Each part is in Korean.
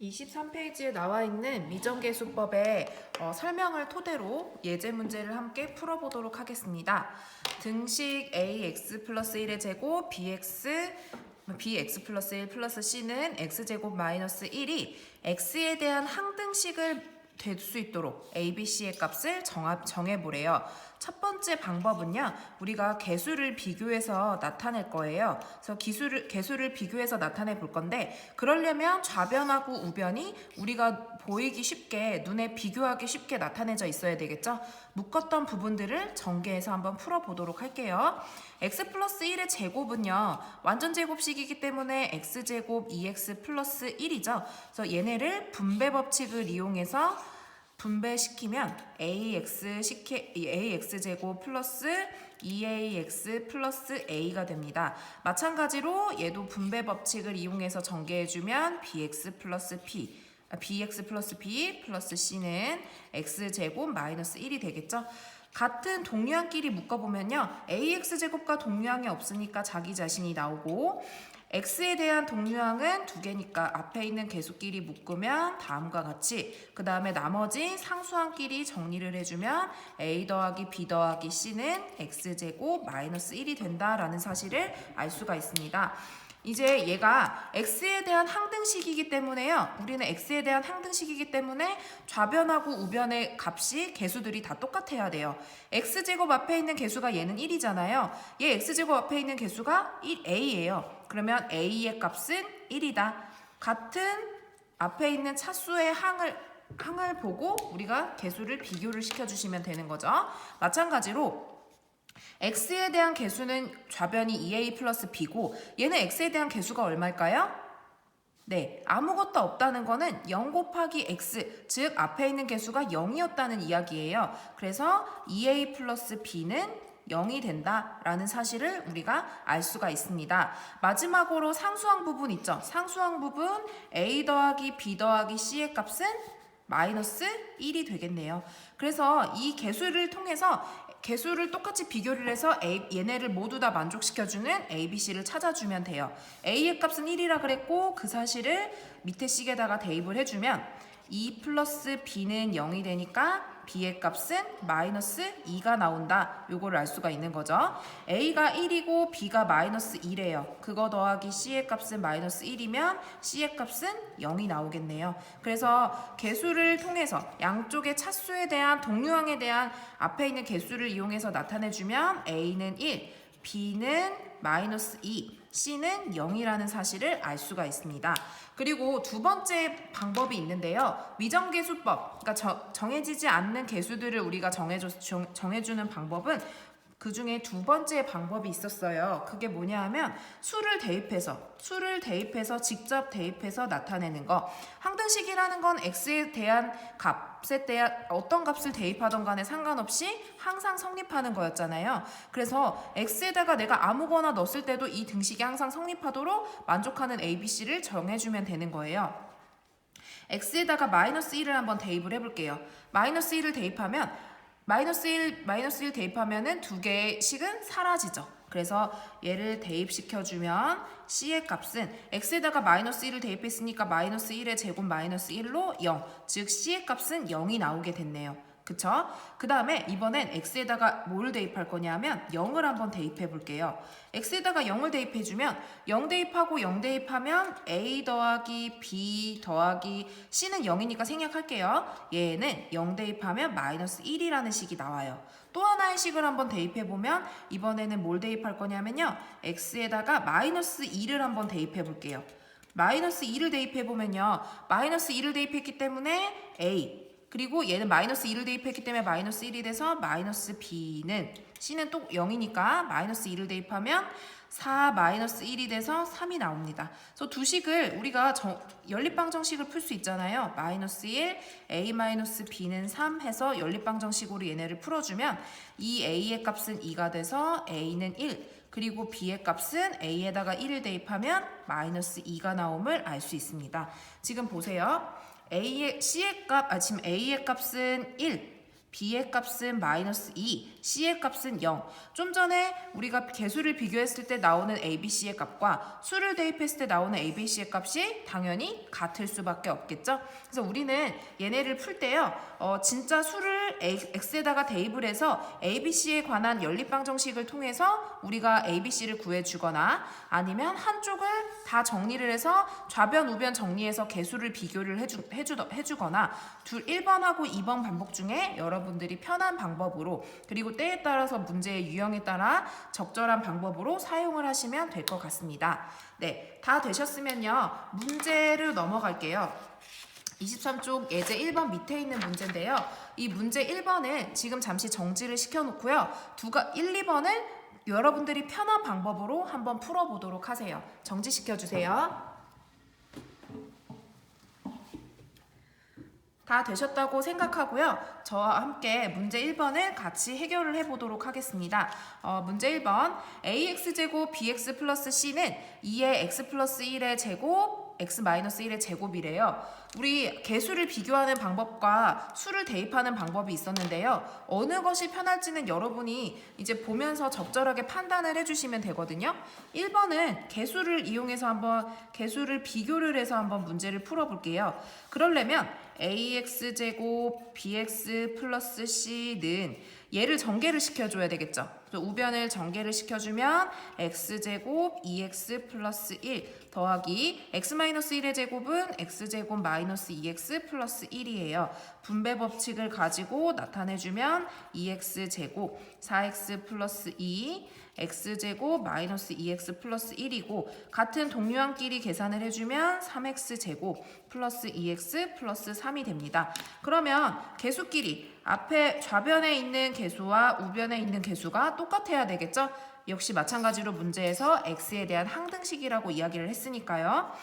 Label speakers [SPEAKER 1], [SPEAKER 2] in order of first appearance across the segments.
[SPEAKER 1] 23페이지에 나와 있는 미정계수법의 설명을 토대로 예제 문제를 함께 풀어보도록 하겠습니다. 등식 ax 플러스 1의 제곱 bx 플러스 1 플러스 c는 x제곱 마이너스 1이 x에 대한 항등식을 될 수 있도록 a, b, c의 값을 정해보래요. 첫 번째 방법은요, 우리가 개수를 비교해서 나타낼 거예요. 그래서 개수를 비교해서 나타내 볼 건데, 그러려면 좌변하고 우변이 우리가 보이기 쉽게, 눈에 비교하기 쉽게 나타내져 있어야 되겠죠? 묶었던 부분들을 전개해서 한번 풀어보도록 할게요. x 플러스 1의 제곱은요, 완전 제곱식이기 때문에 x제곱 2x 플러스 1이죠. 그래서 얘네를 분배 법칙을 이용해서 분배시키면 ax제곱 플러스 2ax 플러스 a가 됩니다. 마찬가지로 얘도 분배 법칙을 이용해서 전개해주면 bx 플러스 b 플러스 c는 x제곱 마이너스 1이 되겠죠. 같은 동류항끼리 묶어보면요, ax제곱과 동류항이 없으니까 자기 자신이 나오고, x에 대한 동류항은 두 개니까 앞에 있는 개수끼리 묶으면 다음과 같이, 그 다음에 나머지 상수항끼리 정리를 해주면 a 더하기 b 더하기 c는 x제곱 마이너스 1이 된다라는 사실을 알 수가 있습니다. 이제 얘가 x에 대한 항등식이기 때문에요. 우리는 x에 대한 항등식이기 때문에 좌변하고 우변의 값이 개수들이 다 똑같아야 돼요. x제곱 앞에 있는 개수가 얘는 1이잖아요. 얘 x제곱 앞에 있는 개수가 1a예요. 그러면 a의 값은 1이다. 같은 앞에 있는 차수의 항을 보고 우리가 개수를 비교를 시켜주시면 되는 거죠. 마찬가지로 x에 대한 개수는 좌변이 2a 플러스 b고, 얘는 x에 대한 개수가 얼마일까요? 네, 아무것도 없다는 거는 0 곱하기 x, 즉 앞에 있는 개수가 0이었다는 이야기예요. 그래서 2a 플러스 b는 0이 된다라는 사실을 우리가 알 수가 있습니다. 마지막으로 상수항 부분 있죠. 상수항 부분 a 더하기 b 더하기 c의 값은 마이너스 1이 되겠네요. 그래서 이 개수를 통해서 개수를 똑같이 비교를 해서 얘네를 모두 다 만족시켜주는 A, B, C를 찾아주면 돼요. A의 값은 1이라 그랬고, 그 사실을 밑에 식에다가 대입을 해주면 2 플러스 B는 0이 되니까 B의 값은 마이너스 2가 나온다. 요거를 알 수가 있는 거죠. A가 1이고 B가 마이너스 2래요. 그거 더하기 C의 값은 마이너스 1이면 C의 값은 0이 나오겠네요. 그래서 개수를 통해서 양쪽의 차수에 대한 동류항에 대한 앞에 있는 개수를 이용해서 나타내주면 A는 1, B는 마이너스 2, C는 0이라는 사실을 알 수가 있습니다. 그리고 두 번째 방법이 있는데요. 미정계수법, 그러니까 정해지지 않는 개수들을 우리가 정해주는 방법은 그 중에 두 번째 방법이 있었어요. 그게 뭐냐 하면 수를 대입해서 직접 대입해서 나타내는 거. 항등식이라는 건 x에 대한 값에 대한 어떤 값을 대입하던 간에 상관없이 항상 성립하는 거였잖아요. 그래서 x에다가 내가 아무거나 넣었을 때도 이 등식이 항상 성립하도록 만족하는 a, b, c를 정해주면 되는 거예요. x에다가 마이너스 1을 한번 대입을 해볼게요. 마이너스 1을 대입하면 마이너스 1 대입하면은 두 개의 식은 사라지죠. 그래서 얘를 대입시켜주면 c의 값은 x에다가 마이너스 1을 대입했으니까 마이너스 1의 제곱 마이너스 1로 0, 즉 c의 값은 0이 나오게 됐네요. 그쵸? 그 다음에 이번엔 x에다가 뭘 대입할 거냐면 0을 한번 대입해 볼게요. x에다가 0을 대입해주면 0 대입하고 0 대입하면 a 더하기 b 더하기 c는 0이니까 생략할게요. 얘는 0 대입하면 마이너스 1이라는 식이 나와요. 또 하나의 식을 한번 대입해보면 이번에는 뭘 대입할 거냐면요, x에다가 마이너스 2를 한번 대입해 볼게요. 마이너스 2를 대입해보면요, 마이너스 2를 대입했기 때문에 a, 그리고 얘는 마이너스 2를 대입했기 때문에 마이너스 1이 돼서 마이너스 b는 c는 또 0이니까 마이너스 2를 대입하면 4 마이너스 1이 돼서 3이 나옵니다. 그래서 두 식을 우리가 연립방정식을 풀 수 있잖아요. 마이너스 1, a 마이너스 b는 3 해서 연립방정식으로 얘네를 풀어주면 이 a의 값은 2가 돼서 a는 1, 그리고 b의 값은 a에다가 1을 대입하면 마이너스 2가 나옴을 알 수 있습니다. 지금 보세요. 지금 A의 값은 1, B의 값은 마이너스 2, C의 값은 0. 좀 전에 우리가 개수를 비교했을 때 나오는 A, B, C의 값과 수를 대입했을 때 나오는 A, B, C의 값이 당연히 같을 수밖에 없겠죠. 그래서 우리는 얘네를 풀 때요. 진짜 수를 X에다가 대입을 해서 A, B, C에 관한 연립방정식을 통해서 우리가 A, B, C를 구해주거나 아니면 한쪽을 다 정리를 해서 좌변, 우변 정리해서 개수를 비교를 해주거나 1번하고 2번 반복 중에 여러분들이 편한 방법으로 그리고 때에 따라서 문제의 유형에 따라 적절한 방법으로 사용을 하시면 될 것 같습니다. 네, 다 되셨으면요. 문제를 넘어갈게요. 23쪽 예제 1번 밑에 있는 문제인데요. 이 문제 1번은 지금 잠시 정지를 시켜놓고요. 1, 2번을 여러분들이 편한 방법으로 한번 풀어보도록 하세요. 정지시켜주세요. 다 되셨다고 생각하고요. 저와 함께 문제 1번을 같이 해결을 해보도록 하겠습니다. 문제 1번 ax제곱 bx 플러스 c는 2의 x 플러스 1의 제곱 x 마이너스 1의 제곱이래요. 우리 개수를 비교하는 방법과 수를 대입하는 방법이 있었는데요. 어느 것이 편할지는 여러분이 이제 보면서 적절하게 판단을 해주시면 되거든요. 1번은 개수를 이용해서 한번 개수를 비교를 해서 한번 문제를 풀어볼게요. 그러려면 ax제곱 bx 플러스 c는 얘를 전개를 시켜줘야 되겠죠. 우변을 전개를 시켜주면 x제곱 2x 플러스 1 더하기 x 마이너스 1의 제곱은 x제곱 마이너스 2x 플러스 1이에요. 분배 법칙을 가지고 나타내주면 2x제곱 4x 플러스 2 x제곱 마이너스 2x 플러스 1이고 같은 동류항끼리 계산을 해주면 3x제곱 플러스 2x 플러스 3이 됩니다. 그러면 개수끼리 앞에 좌변에 있는 개수와 우변에 있는 개수가 똑같아야 되겠죠? 역시 마찬가지로 문제에서 x에 대한 항등식이라고 이야기를 했으니까요.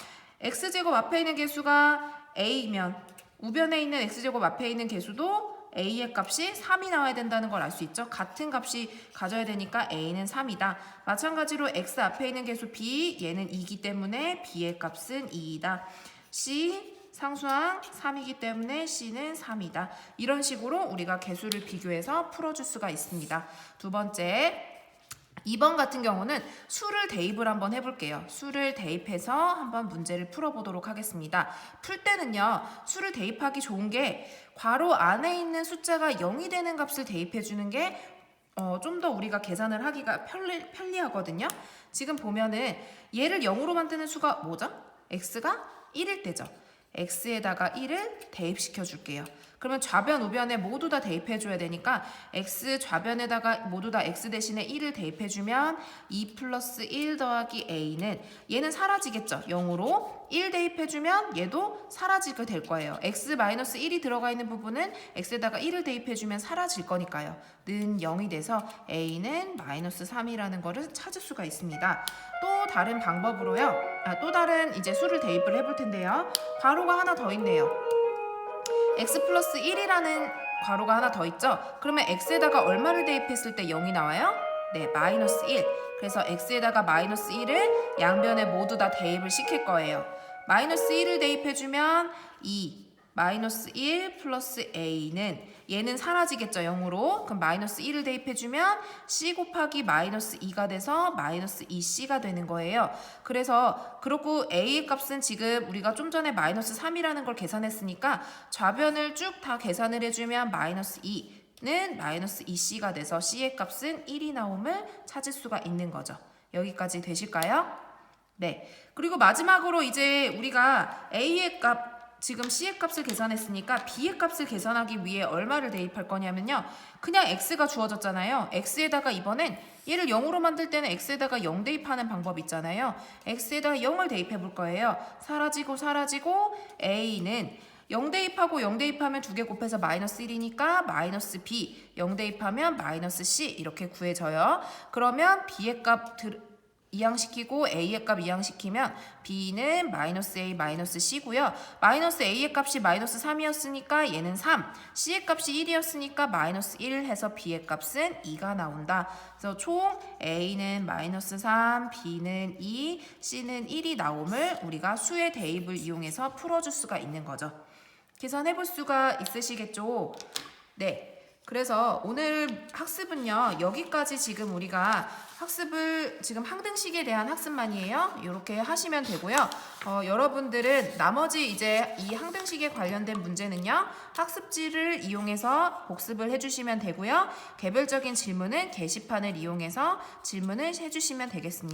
[SPEAKER 1] x제곱 앞에 있는 개수가 a이면 우변에 있는 x제곱 앞에 있는 개수도 a의 값이 3이 나와야 된다는 걸 알 수 있죠. 같은 값이 가져야 되니까 a는 3이다. 마찬가지로 x 앞에 있는 개수 b, 얘는 2이기 때문에 b의 값은 2이다. c, 상수항 3이기 때문에 c는 3이다. 이런 식으로 우리가 개수를 비교해서 풀어줄 수가 있습니다. 두 번째, 2번 같은 경우는 수를 대입을 한번 해볼게요. 수를 대입해서 한번 문제를 풀어보도록 하겠습니다. 풀 때는요. 수를 대입하기 좋은 게 괄호 안에 있는 숫자가 0이 되는 값을 대입해주는 게 좀 더 우리가 계산을 하기가 편리하거든요. 지금 보면은 얘를 0으로 만드는 수가 뭐죠? x가 1일 때죠. x에다가 1을 대입시켜 줄게요. 그러면 좌변, 우변에 모두 다 대입해줘야 되니까 x 좌변에다가 모두 다 x 대신에 1을 대입해주면 2 플러스 1 더하기 a는 얘는 사라지겠죠. 0으로 1 대입해주면 얘도 사라지게 될 거예요. x 마이너스 1이 들어가 있는 부분은 x에다가 1을 대입해주면 사라질 거니까요. 는 0이 돼서 a는 마이너스 3이라는 거를 찾을 수가 있습니다. 또 다른 방법으로요. 또 다른 이제 수를 대입을 해볼 텐데요. 괄호가 하나 더 있네요. x 플러스 1이라는 괄호가 하나 더 있죠? 그러면 x에다가 얼마를 대입했을 때 0이 나와요? 네, 마이너스 1. 그래서 x에다가 마이너스 1을 양변에 모두 다 대입을 시킬 거예요. 마이너스 1을 대입해주면 2, 마이너스 1 플러스 a는 얘는 사라지겠죠, 0으로. 그럼 마이너스 1을 대입해주면 c 곱하기 마이너스 2가 돼서 마이너스 2c가 되는 거예요. 그래서 그렇고 a의 값은 지금 우리가 좀 전에 마이너스 3이라는 걸 계산했으니까 좌변을 쭉 다 계산을 해주면 마이너스 2는 마이너스 2c가 돼서 c의 값은 1이 나옴을 찾을 수가 있는 거죠. 여기까지 되실까요? 네. 그리고 마지막으로 이제 우리가 a의 값 지금 c의 값을 계산했으니까 b의 값을 계산하기 위해 얼마를 대입할 거냐면요. 그냥 x가 주어졌잖아요. x에다가 이번엔 얘를 0으로 만들 때는 x에다가 0 대입하는 방법 있잖아요. x에다가 0을 대입해 볼 거예요. 사라지고 a는 0 대입하고 0 대입하면 2개 곱해서 마이너스 1이니까 마이너스 b 0 대입하면 마이너스 c 이렇게 구해져요. 그러면 b의 값 이항시키고 a의 값 이항시키면 b는 마이너스 a 마이너스 c고요. 마이너스 a의 값이 마이너스 3이었으니까 얘는 3, c의 값이 1이었으니까 마이너스 1 해서 b의 값은 2가 나온다. 그래서 총 a는 마이너스 3, b는 2, c는 1이 나옴을 우리가 수의 대입을 이용해서 풀어줄 수가 있는 거죠. 계산해 볼 수가 있으시겠죠? 네. 그래서 오늘 학습은요, 여기까지 지금 우리가 학습을 지금 항등식에 대한 학습만이에요. 이렇게 하시면 되고요. 여러분들은 나머지 이제 이 항등식에 관련된 문제는요, 학습지를 이용해서 복습을 해주시면 되고요. 개별적인 질문은 게시판을 이용해서 질문을 해주시면 되겠습니다.